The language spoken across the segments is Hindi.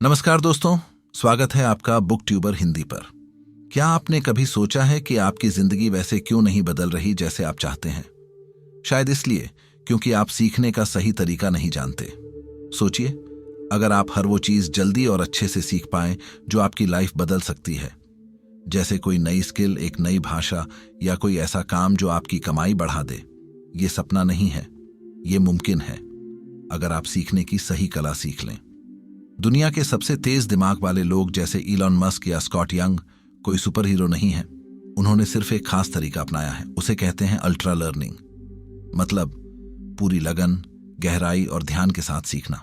नमस्कार दोस्तों, स्वागत है आपका बुक ट्यूबर हिंदी पर। क्या आपने कभी सोचा है कि आपकी जिंदगी वैसे क्यों नहीं बदल रही जैसे आप चाहते हैं? शायद इसलिए क्योंकि आप सीखने का सही तरीका नहीं जानते। सोचिए, अगर आप हर वो चीज जल्दी और अच्छे से सीख पाएं जो आपकी लाइफ बदल सकती है, जैसे कोई नई स्किल, एक नई भाषा या कोई ऐसा काम जो आपकी कमाई बढ़ा दे। ये सपना नहीं है, ये मुमकिन है अगर आप सीखने की सही कला सीख लें। दुनिया के सबसे तेज दिमाग वाले लोग जैसे इलॉन मस्क या स्कॉट यंग कोई सुपर हीरो नहीं है। उन्होंने सिर्फ एक खास तरीका अपनाया है, उसे कहते हैं अल्ट्रा लर्निंग। मतलब पूरी लगन, गहराई और ध्यान के साथ सीखना।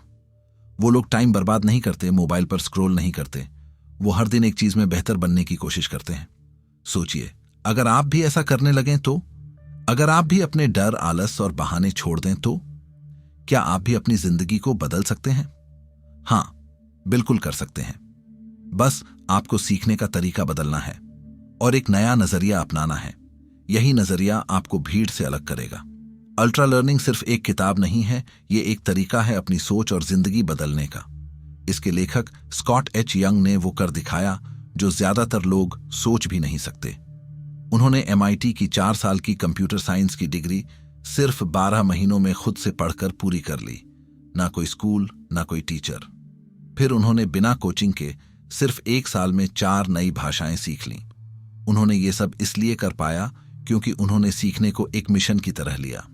वो लोग टाइम बर्बाद नहीं करते, मोबाइल पर स्क्रॉल नहीं करते। वो हर दिन एक चीज में बेहतर बनने की कोशिश करते हैं। सोचिए, अगर आप भी ऐसा करने लगें तो, अगर आप भी अपने डर, आलस और बहाने छोड़ दें तो क्या आप भी अपनी जिंदगी को बदल सकते हैं? हाँ, बिल्कुल कर सकते हैं। बस आपको सीखने का तरीका बदलना है और एक नया नजरिया अपनाना है। यही नजरिया आपको भीड़ से अलग करेगा। अल्ट्रा लर्निंग सिर्फ एक किताब नहीं है, ये एक तरीका है अपनी सोच और जिंदगी बदलने का। इसके लेखक स्कॉट एच यंग ने वो कर दिखाया जो ज्यादातर लोग सोच भी नहीं सकते। उन्होंने MIT की 4 साल की कंप्यूटर साइंस की डिग्री सिर्फ 12 महीनों में खुद से पढ़कर पूरी कर ली। ना कोई स्कूल, ना कोई टीचर। फिर उन्होंने बिना कोचिंग के सिर्फ 1 साल में 4 नई भाषाएं सीख लीं। उन्होंने ये सब इसलिए कर पाया क्योंकि उन्होंने सीखने को एक मिशन की तरह लिया।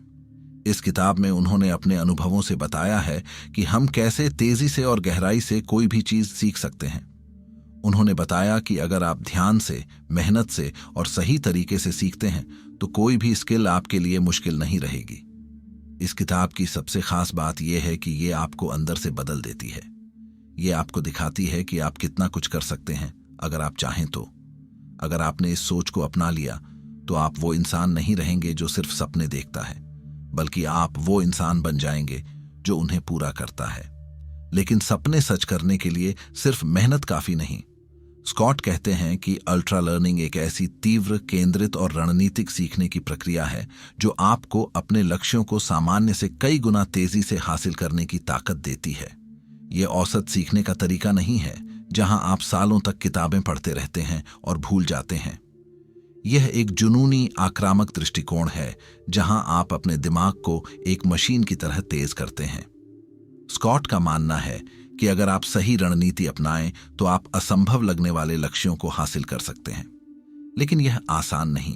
इस किताब में उन्होंने अपने अनुभवों से बताया है कि हम कैसे तेजी से और गहराई से कोई भी चीज सीख सकते हैं। उन्होंने बताया कि अगर आप ध्यान से, मेहनत से और सही तरीके से सीखते हैं तो कोई भी स्किल आपके लिए मुश्किल नहीं रहेगी। इस किताब की सबसे खास बात यह है कि ये आपको अंदर से बदल देती है। ये आपको दिखाती है कि आप कितना कुछ कर सकते हैं अगर आप चाहें तो। अगर आपने इस सोच को अपना लिया तो आप वो इंसान नहीं रहेंगे जो सिर्फ सपने देखता है, बल्कि आप वो इंसान बन जाएंगे जो उन्हें पूरा करता है। लेकिन सपने सच करने के लिए सिर्फ मेहनत काफी नहीं। स्कॉट कहते हैं कि अल्ट्रा लर्निंग एक ऐसी तीव्र, केंद्रित और रणनीतिक सीखने की प्रक्रिया है जो आपको अपने लक्ष्यों को सामान्य से कई गुना तेजी से हासिल करने की ताकत देती है। ये औसत सीखने का तरीका नहीं है जहां आप सालों तक किताबें पढ़ते रहते हैं और भूल जाते हैं। यह एक जुनूनी, आक्रामक दृष्टिकोण है जहां आप अपने दिमाग को एक मशीन की तरह तेज करते हैं। स्कॉट का मानना है कि अगर आप सही रणनीति अपनाएं तो आप असंभव लगने वाले लक्ष्यों को हासिल कर सकते हैं। लेकिन यह आसान नहीं।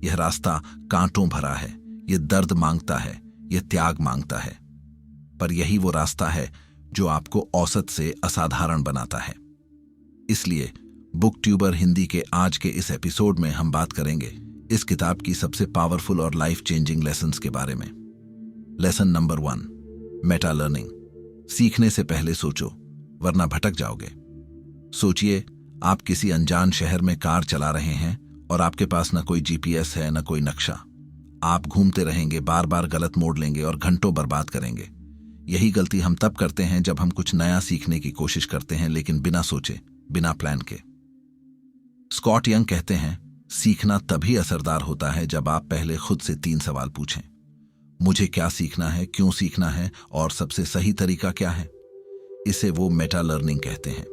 यह रास्ता कांटों भरा है, यह दर्द मांगता है, यह त्याग मांगता है। पर यही वो रास्ता है जो आपको औसत से असाधारण बनाता है। इसलिए बुक ट्यूबर हिंदी के आज के इस एपिसोड में हम बात करेंगे इस किताब की सबसे पावरफुल और लाइफ चेंजिंग लेसन्स के बारे में। Lesson number 1, Meta learning. सीखने से पहले सोचो, वरना भटक जाओगे। सोचिए, आप किसी अनजान शहर में कार चला रहे हैं और आपके पास न कोई GPS है, न कोई नक्शा। आप घूमते रहेंगे, बार बार गलत मोड़ लेंगे और घंटों बर्बाद करेंगे। यही गलती हम तब करते हैं जब हम कुछ नया सीखने की कोशिश करते हैं, लेकिन बिना सोचे, बिना प्लान के। स्कॉट यंग कहते हैं, सीखना तभी असरदार होता है जब आप पहले खुद से 3 सवाल पूछें। मुझे क्या सीखना है, क्यों सीखना है और सबसे सही तरीका क्या है? इसे वो मेटा लर्निंग कहते हैं,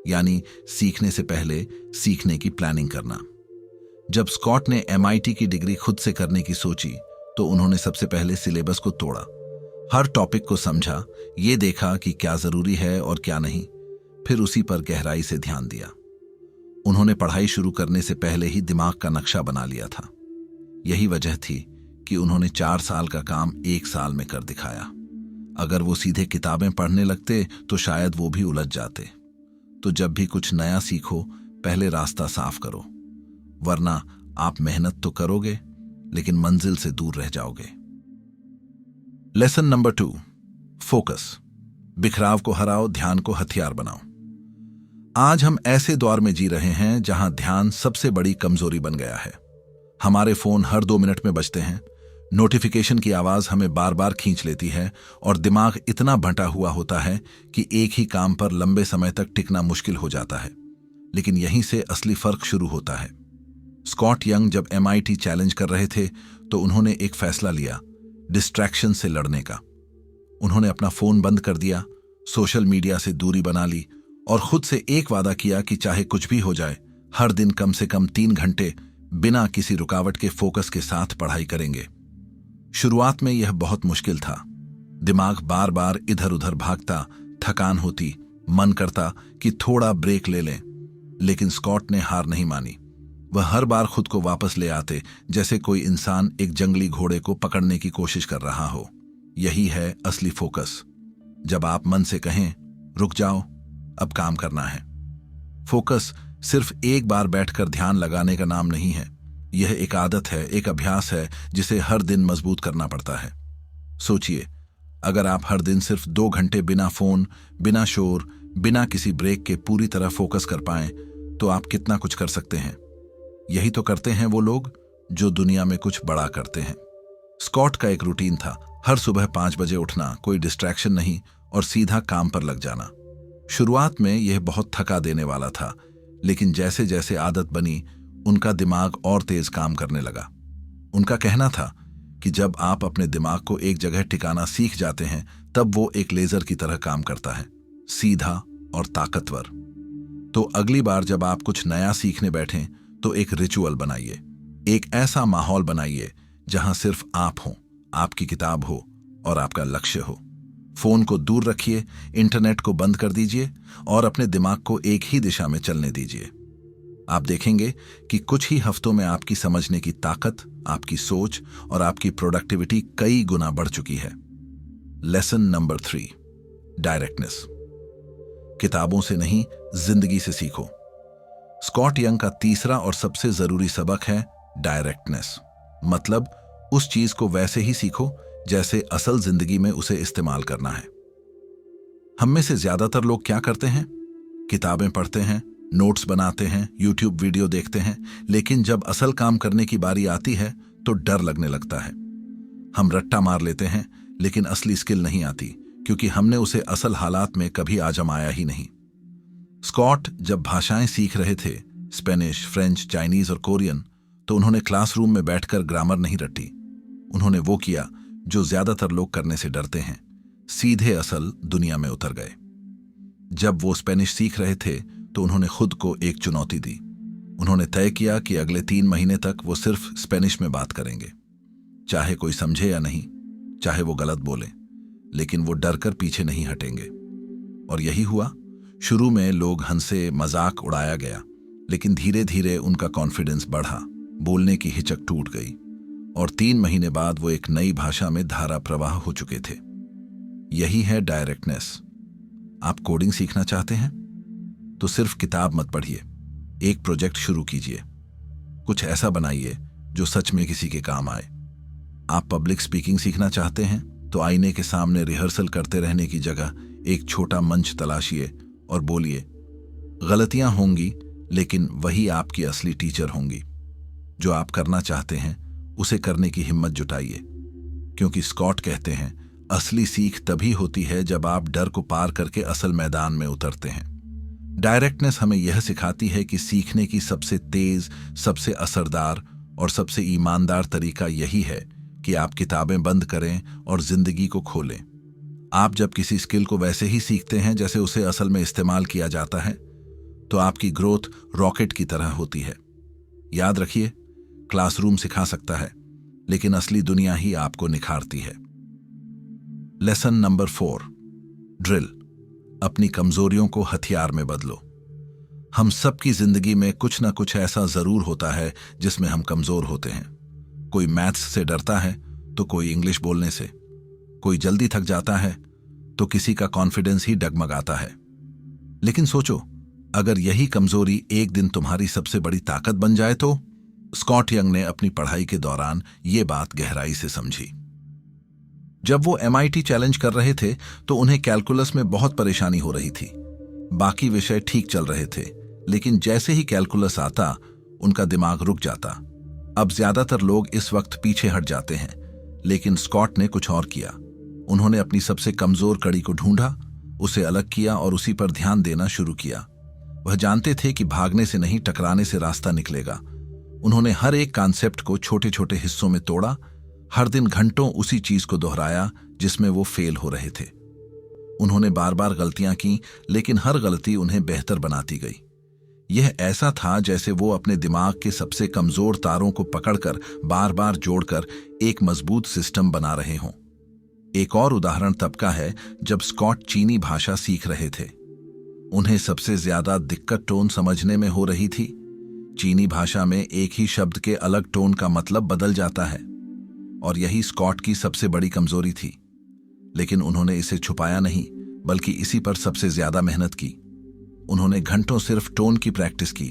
यानी सीखने से पहले सीखने की प्लानिंग करना। जब स्कॉट ने MIT की डिग्री खुद से करने की सोची तो उन्होंने सबसे पहले सिलेबस को तोड़ा। हर टॉपिक को समझा, ये देखा कि क्या जरूरी है और क्या नहीं, फिर उसी पर गहराई से ध्यान दिया। उन्होंने पढ़ाई शुरू करने से पहले ही दिमाग का नक्शा बना लिया था। यही वजह थी कि उन्होंने 4 साल का काम 1 साल में कर दिखाया। अगर वो सीधे किताबें पढ़ने लगते तो शायद वो भी उलझ जाते। तो जब भी कुछ नया सीखो, पहले रास्ता साफ करो, वरना आप मेहनत तो करोगे लेकिन मंजिल से दूर रह जाओगे। Lesson number 2, focus. बिखराव को हराओ, ध्यान को हथियार बनाओ। आज हम ऐसे दौर में जी रहे हैं जहां ध्यान सबसे बड़ी कमजोरी बन गया है। हमारे फोन हर 2 मिनट में बजते हैं, नोटिफिकेशन की आवाज हमें बार बार खींच लेती है और दिमाग इतना बंटा हुआ होता है कि एक ही काम पर लंबे समय तक टिकना मुश्किल हो जाता है। लेकिन यहीं से असली फर्क शुरू होता है। स्कॉट यंग जब MIT चैलेंज कर रहे थे तो उन्होंने एक फैसला लिया, डिस्ट्रैक्शन से लड़ने का। उन्होंने अपना फोन बंद कर दिया, सोशल मीडिया से दूरी बना ली और खुद से एक वादा किया कि चाहे कुछ भी हो जाए, हर दिन कम से कम 3 घंटे बिना किसी रुकावट के फोकस के साथ पढ़ाई करेंगे। शुरुआत में यह बहुत मुश्किल था। दिमाग बार बार इधर उधर भागता, थकान होती, मन करता कि थोड़ा ब्रेक ले लें, लेकिन स्कॉट ने हार नहीं मानी। वह हर बार खुद को वापस ले आते, जैसे कोई इंसान एक जंगली घोड़े को पकड़ने की कोशिश कर रहा हो। यही है असली फोकस। जब आप मन से कहें, रुक जाओ, अब काम करना है। फोकस सिर्फ एक बार बैठकर ध्यान लगाने का नाम नहीं है। यह एक आदत है, एक अभ्यास है जिसे हर दिन मजबूत करना पड़ता है। सोचिए, अगर आप हर दिन सिर्फ 2 घंटे बिना फोन, बिना शोर, बिना किसी ब्रेक के पूरी तरह फोकस कर पाएं, तो आप कितना कुछ कर सकते हैं। यही तो करते हैं वो लोग जो दुनिया में कुछ बड़ा करते हैं। स्कॉट का एक रूटीन था, हर सुबह 5 बजे उठना, कोई डिस्ट्रैक्शन नहीं, और सीधा काम पर लग जाना। शुरुआत में यह बहुत थका देने वाला था, लेकिन जैसे जैसे आदत बनी, उनका दिमाग और तेज काम करने लगा। उनका कहना था कि जब आप अपने दिमाग को एक जगह टिकाना सीख जाते हैं, तब वो एक लेजर की तरह काम करता है, सीधा और ताकतवर। तो अगली बार जब आप कुछ नया सीखने बैठें, तो एक रिचुअल बनाइए, एक ऐसा माहौल बनाइए जहां सिर्फ आप हों, आपकी किताब हो और आपका लक्ष्य हो। फोन को दूर रखिए, इंटरनेट को बंद कर दीजिए और अपने दिमाग को एक ही दिशा में चलने दीजिए। आप देखेंगे कि कुछ ही हफ्तों में आपकी समझने की ताकत, आपकी सोच और आपकी प्रोडक्टिविटी कई गुना बढ़ चुकी है। Lesson number 3, directness. किताबों से नहीं, जिंदगी से सीखो। स्कॉट यंग का तीसरा और सबसे जरूरी सबक है डायरेक्टनेस। मतलब उस चीज को वैसे ही सीखो जैसे असल जिंदगी में उसे इस्तेमाल करना है। हम में से ज्यादातर लोग क्या करते हैं? किताबें पढ़ते हैं, नोट्स बनाते हैं, यूट्यूब वीडियो देखते हैं, लेकिन जब असल काम करने की बारी आती है तो डर लगने लगता है। हम रट्टा मार लेते हैं, लेकिन असली स्किल नहीं आती, क्योंकि हमने उसे असल हालात में कभी आजमाया ही नहीं। स्कॉट जब भाषाएं सीख रहे थे, स्पेनिश, फ्रेंच, चाइनीज और कोरियन, तो उन्होंने क्लासरूम में बैठकर ग्रामर नहीं रटी। उन्होंने वो किया जो ज्यादातर लोग करने से डरते हैं, सीधे असल दुनिया में उतर गए। जब वो स्पेनिश सीख रहे थे, तो उन्होंने खुद को एक चुनौती दी। उन्होंने तय किया कि अगले 3 महीने तक वो सिर्फ स्पेनिश में बात करेंगे, चाहे कोई समझे या नहीं, चाहे वो गलत बोले, लेकिन वो डर कर पीछे नहीं हटेंगे। और यही हुआ। शुरू में लोग हंसे, मजाक उड़ाया गया, लेकिन धीरे धीरे उनका कॉन्फिडेंस बढ़ा, बोलने की हिचक टूट गई, और 3 महीने बाद वो एक नई भाषा में धारा प्रवाह हो चुके थे। यही है डायरेक्टनेस। आप कोडिंग सीखना चाहते हैं तो सिर्फ किताब मत पढ़िए, एक प्रोजेक्ट शुरू कीजिए, कुछ ऐसा बनाइए जो सच में किसी के काम आए। आप पब्लिक स्पीकिंग सीखना चाहते हैं तो आईने के सामने रिहर्सल करते रहने की जगह एक छोटा मंच तलाशिए और बोलिए। गलतियां होंगी, लेकिन वही आपकी असली टीचर होंगी। जो आप करना चाहते हैं उसे करने की हिम्मत जुटाइए, क्योंकि स्कॉट कहते हैं, असली सीख तभी होती है जब आप डर को पार करके असल मैदान में उतरते हैं। डायरेक्टनेस हमें यह सिखाती है कि सीखने की सबसे तेज, सबसे असरदार और सबसे ईमानदार तरीका यही है कि आप किताबें बंद करें और जिंदगी को खोलें। आप जब किसी स्किल को वैसे ही सीखते हैं जैसे उसे असल में इस्तेमाल किया जाता है, तो आपकी ग्रोथ रॉकेट की तरह होती है। याद रखिए, क्लासरूम सिखा सकता है, लेकिन असली दुनिया ही आपको निखारती है। Lesson number 4, drill. अपनी कमजोरियों को हथियार में बदलो। हम सबकी जिंदगी में कुछ ना कुछ ऐसा जरूर होता है जिसमें हम कमजोर होते हैं। कोई मैथ्स से डरता है तो कोई इंग्लिश बोलने से, कोई जल्दी थक जाता है तो किसी का कॉन्फिडेंस ही डगमगाता है। लेकिन सोचो, अगर यही कमजोरी एक दिन तुम्हारी सबसे बड़ी ताकत बन जाए तो? स्कॉट यंग ने अपनी पढ़ाई के दौरान ये बात गहराई से समझी। जब वो MIT चैलेंज कर रहे थे तो उन्हें कैलकुलस में बहुत परेशानी हो रही थी। बाकी विषय ठीक चल रहे थे, लेकिन जैसे ही कैलकुलस आता, उनका दिमाग रुक जाता। अब ज्यादातर लोग इस वक्त पीछे हट जाते हैं, लेकिन स्कॉट ने कुछ और किया। उन्होंने अपनी सबसे कमजोर कड़ी को ढूंढा, उसे अलग किया और उसी पर ध्यान देना शुरू किया। वह जानते थे कि भागने से नहीं, टकराने से रास्ता निकलेगा। उन्होंने हर एक कॉन्सेप्ट को छोटे छोटे हिस्सों में तोड़ा, हर दिन घंटों उसी चीज को दोहराया जिसमें वो फेल हो रहे थे। उन्होंने बार बार गलतियां की, लेकिन हर गलती उन्हें बेहतर बनाती गई। यह ऐसा था जैसे वो अपने दिमाग के सबसे कमजोर तारों को पकड़कर बार बार जोड़कर एक मजबूत सिस्टम बना रहे हों। एक और उदाहरण तब का है जब स्कॉट चीनी भाषा सीख रहे थे। उन्हें सबसे ज्यादा दिक्कत टोन समझने में हो रही थी। चीनी भाषा में एक ही शब्द के अलग टोन का मतलब बदल जाता है, और यही स्कॉट की सबसे बड़ी कमजोरी थी। लेकिन उन्होंने इसे छुपाया नहीं, बल्कि इसी पर सबसे ज्यादा मेहनत की। उन्होंने घंटों सिर्फ टोन की प्रैक्टिस की,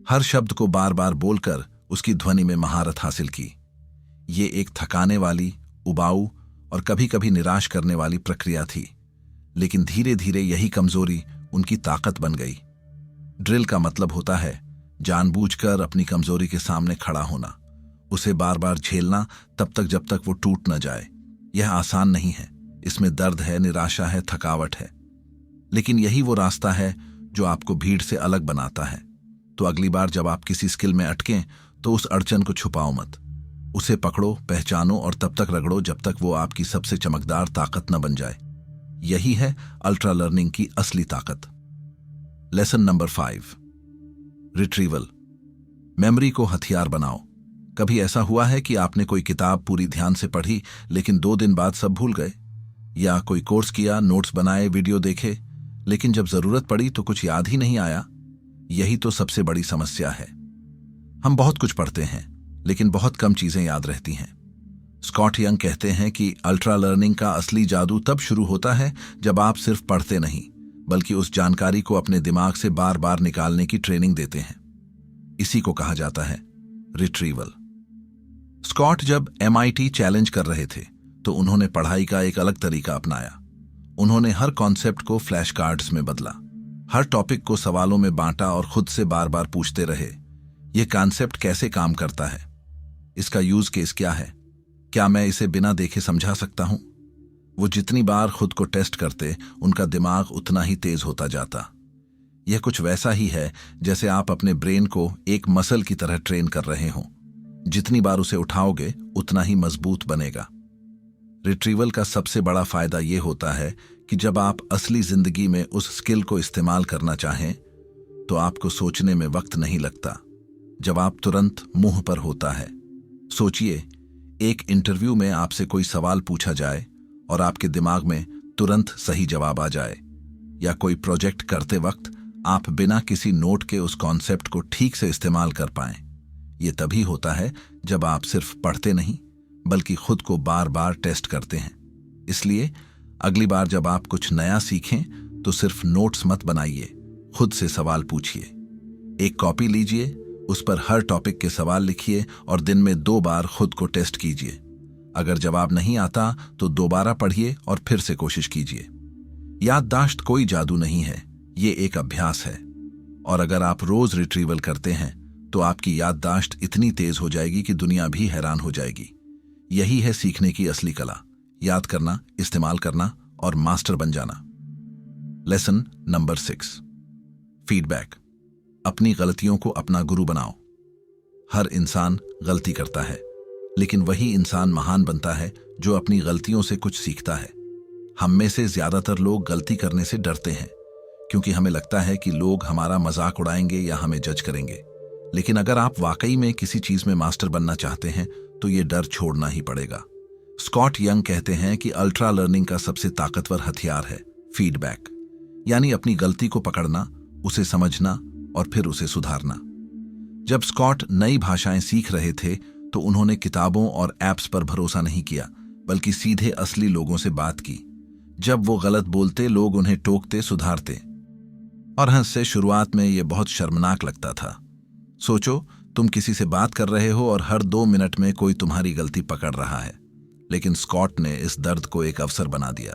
हर शब्द को बार बार बोलकर उसकी ध्वनि में महारत हासिल की। ये एक थकाने वाली, उबाऊ और कभी कभी निराश करने वाली प्रक्रिया थी, लेकिन धीरे धीरे यही कमजोरी उनकी ताकत बन गई। ड्रिल का मतलब होता है जानबूझकर अपनी कमजोरी के सामने खड़ा होना, उसे बार बार झेलना तब तक जब तक वो टूट न जाए। यह आसान नहीं है, इसमें दर्द है, निराशा है, थकावट है, लेकिन यही वो रास्ता है जो आपको भीड़ से अलग बनाता है। तो अगली बार जब आप किसी स्किल में अटकें तो उस अड़चन को छुपाओ मत, उसे पकड़ो, पहचानो और तब तक रगड़ो जब तक वो आपकी सबसे चमकदार ताकत न बन जाए। यही है अल्ट्रा लर्निंग की असली ताकत। Lesson number 5, retrieval. मेमोरी को हथियार बनाओ। कभी ऐसा हुआ है कि आपने कोई किताब पूरी ध्यान से पढ़ी, लेकिन 2 दिन बाद सब भूल गए? या कोई कोर्स किया, नोट्स बनाए, वीडियो देखे, लेकिन जब जरूरत पड़ी तो कुछ याद ही नहीं आया? यही तो सबसे बड़ी समस्या है। हम बहुत कुछ पढ़ते हैं, लेकिन बहुत कम चीजें याद रहती हैं। स्कॉट यंग कहते हैं कि अल्ट्रा लर्निंग का असली जादू तब शुरू होता है जब आप सिर्फ पढ़ते नहीं, बल्कि उस जानकारी को अपने दिमाग से बार बार निकालने की ट्रेनिंग देते हैं। इसी को कहा जाता है रिट्रीवल। स्कॉट जब MIT चैलेंज कर रहे थे तो उन्होंने पढ़ाई का एक अलग तरीका अपनाया। उन्होंने हर कॉन्सेप्ट को फ्लैश कार्ड्स में बदला, हर टॉपिक को सवालों में बांटा और खुद से बार बार पूछते रहे, यह कॉन्सेप्ट कैसे काम करता है? इसका यूज केस क्या है? क्या मैं इसे बिना देखे समझा सकता हूं? वो जितनी बार खुद को टेस्ट करते, उनका दिमाग उतना ही तेज होता जाता। यह कुछ वैसा ही है जैसे आप अपने ब्रेन को एक मसल की तरह ट्रेन कर रहे हों। जितनी बार उसे उठाओगे, उतना ही मजबूत बनेगा। रिट्रीवल का सबसे बड़ा फायदा यह होता है कि जब आप असली जिंदगी में उस स्किल को इस्तेमाल करना चाहें, तो आपको सोचने में वक्त नहीं लगता। जवाब तुरंत मुंह पर होता है। सोचिए, एक इंटरव्यू में आपसे कोई सवाल पूछा जाए और आपके दिमाग में तुरंत सही जवाब आ जाए, या कोई प्रोजेक्ट करते वक्त आप बिना किसी नोट के उस कॉन्सेप्ट को ठीक से इस्तेमाल कर पाएं। यह तभी होता है जब आप सिर्फ पढ़ते नहीं, बल्कि खुद को बार बार टेस्ट करते हैं। इसलिए अगली बार जब आप कुछ नया सीखें तो सिर्फ नोट्स मत बनाइए, खुद से सवाल पूछिए। एक कॉपी लीजिए, उस पर हर टॉपिक के सवाल लिखिए और दिन में 2 बार खुद को टेस्ट कीजिए। अगर जवाब नहीं आता तो दोबारा पढ़िए और फिर से कोशिश कीजिए। याददाश्त कोई जादू नहीं है, ये एक अभ्यास है। और अगर आप रोज रिट्रीवल करते हैं तो आपकी याददाश्त इतनी तेज हो जाएगी कि दुनिया भी हैरान हो जाएगी। यही है सीखने की असली कला, याद करना, इस्तेमाल करना और मास्टर बन जाना। Lesson number 6, feedback. अपनी गलतियों को अपना गुरु बनाओ। हर इंसान गलती करता है, लेकिन वही इंसान महान बनता है जो अपनी गलतियों से कुछ सीखता है। हम में से ज्यादातर लोग गलती करने से डरते हैं, क्योंकि हमें लगता है कि लोग हमारा मजाक उड़ाएंगे या हमें जज करेंगे। लेकिन अगर आप वाकई में किसी चीज में मास्टर बनना चाहते हैं तो ये डर छोड़ना ही पड़ेगा। स्कॉट यंग कहते हैं कि अल्ट्रा लर्निंग का सबसे ताकतवर हथियार है फीडबैक, यानी अपनी गलती को पकड़ना, उसे समझना और फिर उसे सुधारना। जब स्कॉट नई भाषाएं सीख रहे थे तो उन्होंने किताबों और ऐप्स पर भरोसा नहीं किया, बल्कि सीधे असली लोगों से बात की। जब वो गलत बोलते, लोग उन्हें टोकते, सुधारते और हंसते। शुरुआत में ये बहुत शर्मनाक लगता था। सोचो, तुम किसी से बात कर रहे हो और हर 2 मिनट में कोई तुम्हारी गलती पकड़ रहा है। लेकिन स्कॉट ने इस दर्द को एक अवसर बना दिया।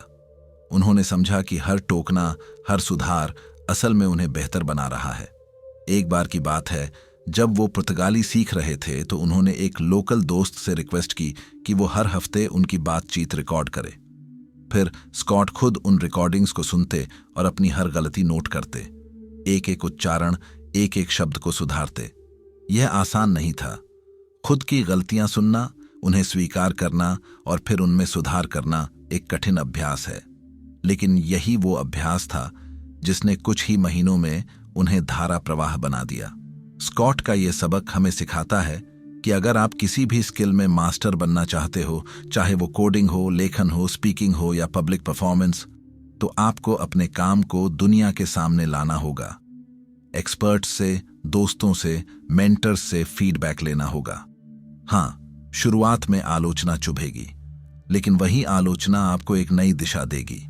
उन्होंने समझा कि हर टोकना, हर सुधार असल में उन्हें बेहतर बना रहा है। एक बार की बात है, जब वो पुर्तगाली सीख रहे थे तो उन्होंने एक लोकल दोस्त से रिक्वेस्ट की कि वो हर हफ्ते उनकी बातचीत रिकॉर्ड करे। फिर स्कॉट खुद उन रिकॉर्डिंग्स को सुनते और अपनी हर गलती नोट करते, एक एक उच्चारण, एक एक शब्द को सुधारते। यह आसान नहीं था। खुद की गलतियां सुनना, उन्हें स्वीकार करना और फिर उनमें सुधार करना एक कठिन अभ्यास है। लेकिन यही वो अभ्यास था जिसने कुछ ही महीनों में उन्हें धारा प्रवाह बना दिया। स्कॉट का ये सबक हमें सिखाता है कि अगर आप किसी भी स्किल में मास्टर बनना चाहते हो, चाहे वो कोडिंग हो, लेखन हो, स्पीकिंग हो या पब्लिक परफॉर्मेंस, तो आपको अपने काम को दुनिया के सामने लाना होगा। एक्सपर्ट्स से, दोस्तों से, मेंटर्स से फीडबैक लेना होगा। हाँ, शुरुआत में आलोचना चुभेगी, लेकिन वही आलोचना आपको एक नई दिशा देगी।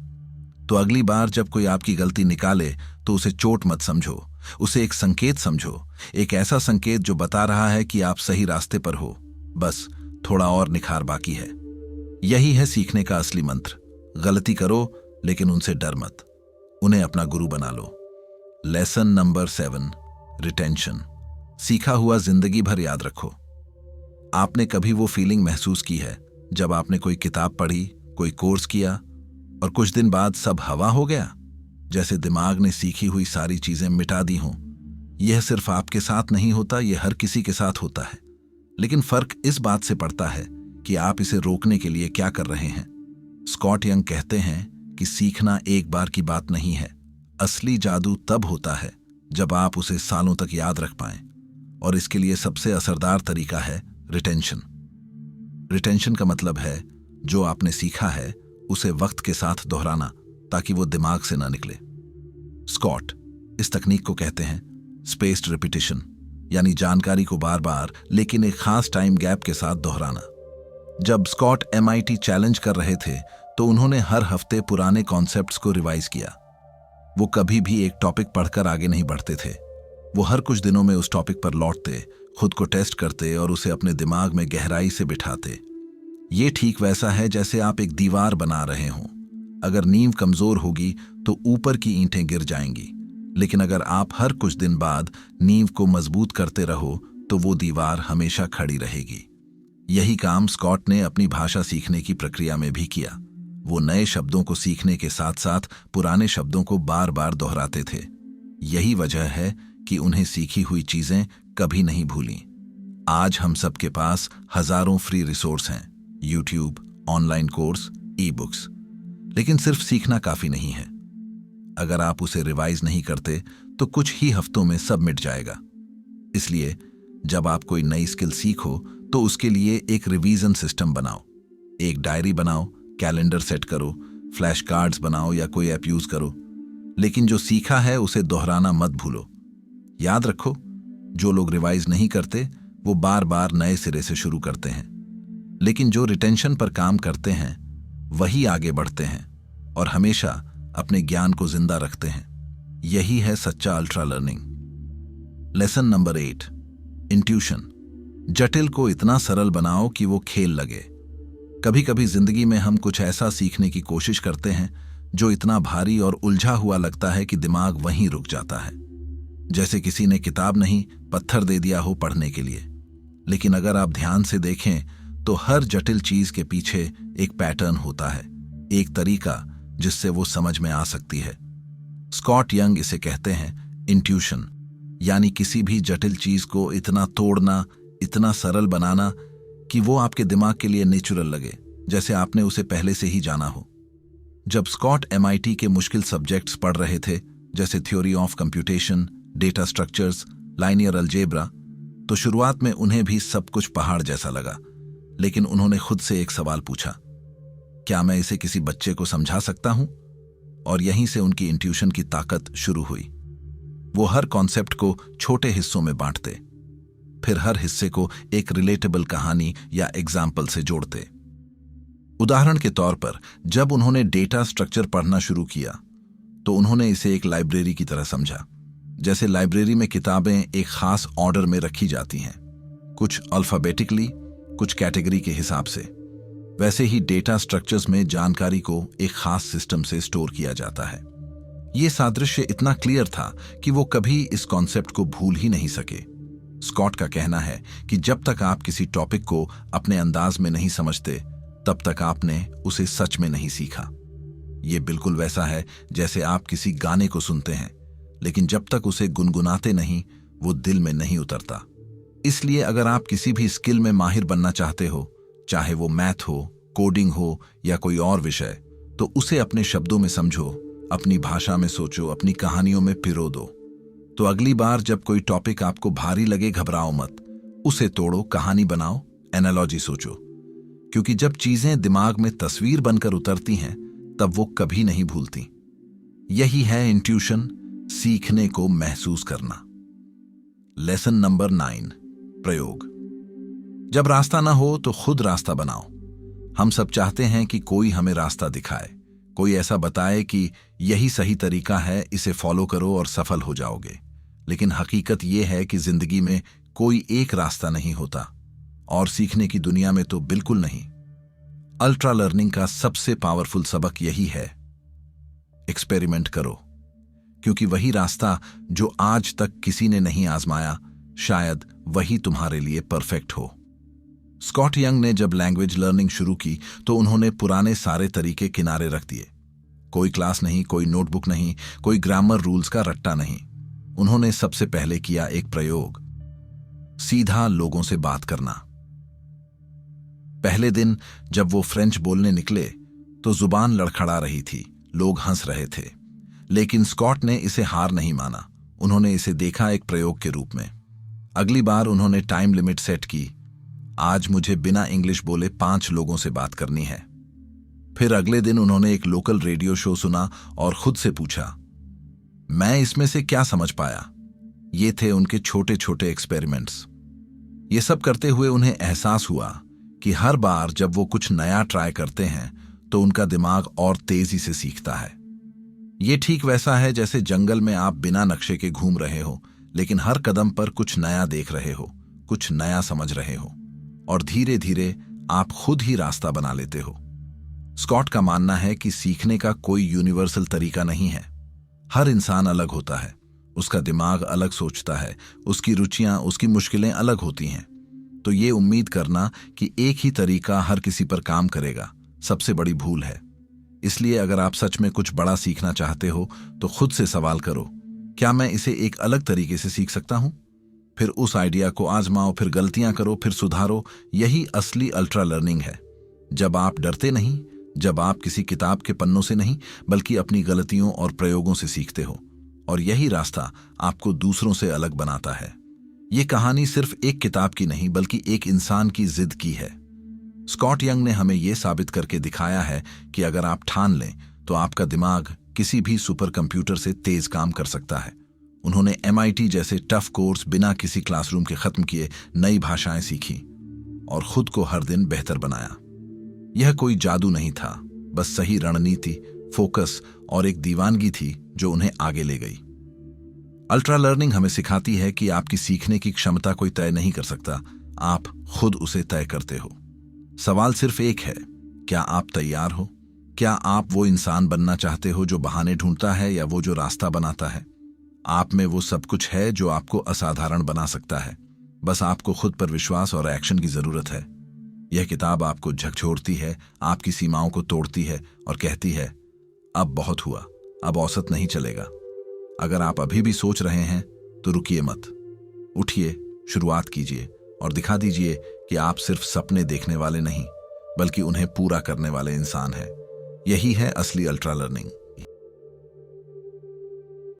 तो अगली बार जब कोई आपकी गलती निकाले तो उसे चोट मत समझो, उसे एक संकेत समझो, एक ऐसा संकेत जो बता रहा है कि आप सही रास्ते पर हो, बस थोड़ा और निखार बाकी है। यही है सीखने का असली मंत्र। गलती करो लेकिन उनसे डर मत, उन्हें अपना गुरु बना लो। Lesson number 7, retention. सीखा हुआ जिंदगी भर याद रखो। आपने कभी वो फीलिंग महसूस की है जब आपने कोई किताब पढ़ी, कोई कोर्स किया और कुछ दिन बाद सब हवा हो गया, जैसे दिमाग ने सीखी हुई सारी चीजें मिटा दी हों। यह सिर्फ आपके साथ नहीं होता, यह हर किसी के साथ होता है। लेकिन फर्क इस बात से पड़ता है कि आप इसे रोकने के लिए क्या कर रहे हैं। स्कॉट यंग कहते हैं कि सीखना एक बार की बात नहीं है। असली जादू तब होता है जब आप उसे सालों तक याद रख पाएं, और इसके लिए सबसे असरदार तरीका है रिटेंशन। रिटेंशन का मतलब है जो आपने सीखा है उसे वक्त के साथ दोहराना, ताकि वो दिमाग से ना निकले। स्कॉट इस तकनीक को कहते हैं स्पेस्ड रिपीटिशन, यानी जानकारी को बार बार लेकिन एक खास टाइम गैप के साथ दोहराना। जब स्कॉट MIT चैलेंज कर रहे थे तो उन्होंने हर हफ्ते पुराने कॉन्सेप्ट्स को रिवाइज किया। वो कभी भी एक टॉपिक पढ़कर आगे नहीं बढ़ते थे। वो हर कुछ दिनों में उस टॉपिक पर लौटते, खुद को टेस्ट करते और उसे अपने दिमाग में गहराई से बिठाते। ये ठीक वैसा है जैसे आप एक दीवार बना रहे हों। अगर नींव कमजोर होगी तो ऊपर की ईंटें गिर जाएंगी, लेकिन अगर आप हर कुछ दिन बाद नींव को मजबूत करते रहो तो वो दीवार हमेशा खड़ी रहेगी। यही काम स्कॉट ने अपनी भाषा सीखने की प्रक्रिया में भी किया। वो नए शब्दों को सीखने के साथ साथ पुराने शब्दों को बार बार दोहराते थे। यही वजह है कि उन्हें सीखी हुई चीजें कभी नहीं भूली। आज हम सबके पास हजारों फ्री रिसोर्स हैं, यूट्यूब, ऑनलाइन कोर्स, ई-बुक्स, लेकिन सिर्फ सीखना काफी नहीं है। अगर आप उसे रिवाइज नहीं करते तो कुछ ही हफ्तों में सब मिट जाएगा। इसलिए जब आप कोई नई स्किल सीखो तो उसके लिए एक रिवीजन सिस्टम बनाओ। एक डायरी बनाओ, कैलेंडर सेट करो, फ्लैश कार्ड्स बनाओ या कोई ऐप यूज करो, लेकिन जो सीखा है उसे दोहराना मत भूलो। याद रखो, जो लोग रिवाइज नहीं करते वो बार बार नए सिरे से शुरू करते हैं, लेकिन जो रिटेंशन पर काम करते हैं वही आगे बढ़ते हैं और हमेशा अपने ज्ञान को जिंदा रखते हैं। यही है सच्चा ultra learning. Lesson number 8, intuition. जटिल को इतना सरल बनाओ कि वो खेल लगे। कभी कभी जिंदगी में हम कुछ ऐसा सीखने की कोशिश करते हैं जो इतना भारी और उलझा हुआ लगता है कि दिमाग वहीं रुक जाता है, जैसे किसी ने किताब नहीं पत्थर दे दिया हो पढ़ने के लिए। लेकिन अगर आप ध्यान से देखें तो हर जटिल चीज के पीछे एक पैटर्न होता है, एक तरीका जिससे वो समझ में आ सकती है। स्कॉट यंग इसे कहते हैं इंट्यूशन, यानी किसी भी जटिल चीज को इतना तोड़ना, इतना सरल बनाना कि वो आपके दिमाग के लिए नेचुरल लगे, जैसे आपने उसे पहले से ही जाना हो। जब स्कॉट MIT के मुश्किल सब्जेक्ट्स पढ़ रहे थे, जैसे theory of computation, data structures, linear algebra, तो शुरुआत में उन्हें भी सब कुछ पहाड़ जैसा लगा। लेकिन उन्होंने खुद से एक सवाल पूछा, क्या मैं इसे किसी बच्चे को समझा सकता हूं? और यहीं से उनकी इंट्यूशन की ताकत शुरू हुई। वो हर कॉन्सेप्ट को छोटे हिस्सों में बांटते, फिर हर हिस्से को एक रिलेटेबल कहानी या एग्जाम्पल से जोड़ते। उदाहरण के तौर पर जब उन्होंने डेटा स्ट्रक्चर पढ़ना शुरू किया तो उन्होंने इसे एक लाइब्रेरी की तरह समझा। जैसे लाइब्रेरी में किताबें एक खास ऑर्डर में रखी जाती हैं, कुछ अल्फाबेटिकली, कुछ कैटेगरी के हिसाब से, वैसे ही डेटा स्ट्रक्चर्स में जानकारी को एक खास सिस्टम से स्टोर किया जाता है। यह सादृश्य इतना क्लियर था कि वो कभी इस कॉन्सेप्ट को भूल ही नहीं सके। स्कॉट का कहना है कि जब तक आप किसी टॉपिक को अपने अंदाज में नहीं समझते तब तक आपने उसे सच में नहीं सीखा। यह बिल्कुल वैसा है जैसे आप किसी गाने को सुनते हैं, लेकिन जब तक उसे गुनगुनाते नहीं वो दिल में नहीं उतरता। इसलिए अगर आप किसी भी स्किल में माहिर बनना चाहते हो, चाहे वो मैथ हो, कोडिंग हो या कोई और विषय, तो उसे अपने शब्दों में समझो, अपनी भाषा में सोचो, अपनी कहानियों में पिरो दो। तो अगली बार जब कोई टॉपिक आपको भारी लगे, घबराओ मत, उसे तोड़ो, कहानी बनाओ, एनालॉजी सोचो। क्योंकि जब चीजें दिमाग में तस्वीर बनकर उतरती हैं, तब वो कभी नहीं भूलती। यही है इंट्यूशन, सीखने को महसूस करना। लेसन नंबर 9, प्रयोग। जब रास्ता ना हो तो खुद रास्ता बनाओ। हम सब चाहते हैं कि कोई हमें रास्ता दिखाए, कोई ऐसा बताए कि यही सही तरीका है, इसे फॉलो करो और सफल हो जाओगे। लेकिन हकीकत यह है कि जिंदगी में कोई एक रास्ता नहीं होता, और सीखने की दुनिया में तो बिल्कुल नहीं। अल्ट्रा लर्निंग का सबसे पावरफुल सबक यही है, एक्सपेरिमेंट करो। क्योंकि वही रास्ता जो आज तक किसी ने नहीं आजमाया, शायद वही तुम्हारे लिए परफेक्ट हो। स्कॉट यंग ने जब लैंग्वेज लर्निंग शुरू की तो उन्होंने पुराने सारे तरीके किनारे रख दिए। कोई क्लास नहीं, कोई नोटबुक नहीं, कोई ग्रामर रूल्स का रट्टा नहीं। उन्होंने सबसे पहले किया एक प्रयोग, सीधा लोगों से बात करना। पहले दिन जब वो फ्रेंच बोलने निकले तो जुबान लड़खड़ा रही थी, लोग हंस रहे थे। लेकिन स्कॉट ने इसे हार नहीं माना। उन्होंने इसे देखा एक प्रयोग के रूप में। अगली बार उन्होंने टाइम लिमिट सेट की, आज मुझे बिना इंग्लिश बोले 5 लोगों से बात करनी है। फिर अगले दिन उन्होंने एक लोकल रेडियो शो सुना और खुद से पूछा, मैं इसमें से क्या समझ पाया। ये थे उनके छोटे छोटे एक्सपेरिमेंट्स। ये सब करते हुए उन्हें एहसास हुआ कि हर बार जब वो कुछ नया ट्राई करते हैं तो उनका दिमाग और तेजी से सीखता है। ये ठीक वैसा है जैसे जंगल में आप बिना नक्शे के घूम रहे हो, लेकिन हर कदम पर कुछ नया देख रहे हो, कुछ नया समझ रहे हो, और धीरे धीरे आप खुद ही रास्ता बना लेते हो। स्कॉट का मानना है कि सीखने का कोई यूनिवर्सल तरीका नहीं है। हर इंसान अलग होता है, उसका दिमाग अलग सोचता है, उसकी रुचियां, उसकी मुश्किलें अलग होती हैं। तो ये उम्मीद करना कि एक ही तरीका हर किसी पर काम करेगा, सबसे बड़ी भूल है। इसलिए अगर आप सच में कुछ बड़ा सीखना चाहते हो तो खुद से सवाल करो, क्या मैं इसे एक अलग तरीके से सीख सकता हूं? फिर उस आइडिया को आजमाओ, फिर गलतियां करो, फिर सुधारो। यही असली अल्ट्रा लर्निंग है। जब आप डरते नहीं, जब आप किसी किताब के पन्नों से नहीं बल्कि अपनी गलतियों और प्रयोगों से सीखते हो। और यही रास्ता आपको दूसरों से अलग बनाता है। ये कहानी सिर्फ एक किताब की नहीं बल्कि एक इंसान की जिद की है। स्कॉट यंग ने हमें यह साबित करके दिखाया है कि अगर आप ठान लें तो आपका दिमाग किसी भी सुपर कंप्यूटर से तेज काम कर सकता है। उन्होंने MIT जैसे टफ कोर्स बिना किसी क्लासरूम के खत्म किए, नई भाषाएं सीखी और खुद को हर दिन बेहतर बनाया। यह कोई जादू नहीं था, बस सही रणनीति, फोकस और एक दीवानगी थी जो उन्हें आगे ले गई। अल्ट्रा लर्निंग हमें सिखाती है कि आपकी सीखने की क्षमता कोई तय नहीं कर सकता, आप खुद उसे तय करते हो। सवाल सिर्फ एक है, क्या आप तैयार हो? क्या आप वो इंसान बनना चाहते हो जो बहाने ढूंढता है, या वो जो रास्ता बनाता है? आप में वो सब कुछ है जो आपको असाधारण बना सकता है। बस आपको खुद पर विश्वास और एक्शन की जरूरत है। यह किताब आपको झकझोरती है, आपकी सीमाओं को तोड़ती है और कहती है, अब बहुत हुआ, अब औसत नहीं चलेगा। अगर आप अभी भी सोच रहे हैं तो रुकिए मत, उठिए, शुरुआत कीजिए और दिखा दीजिए कि आप सिर्फ सपने देखने वाले नहीं बल्कि उन्हें पूरा करने वाले इंसान हैं। यही है असली अल्ट्रा लर्निंग।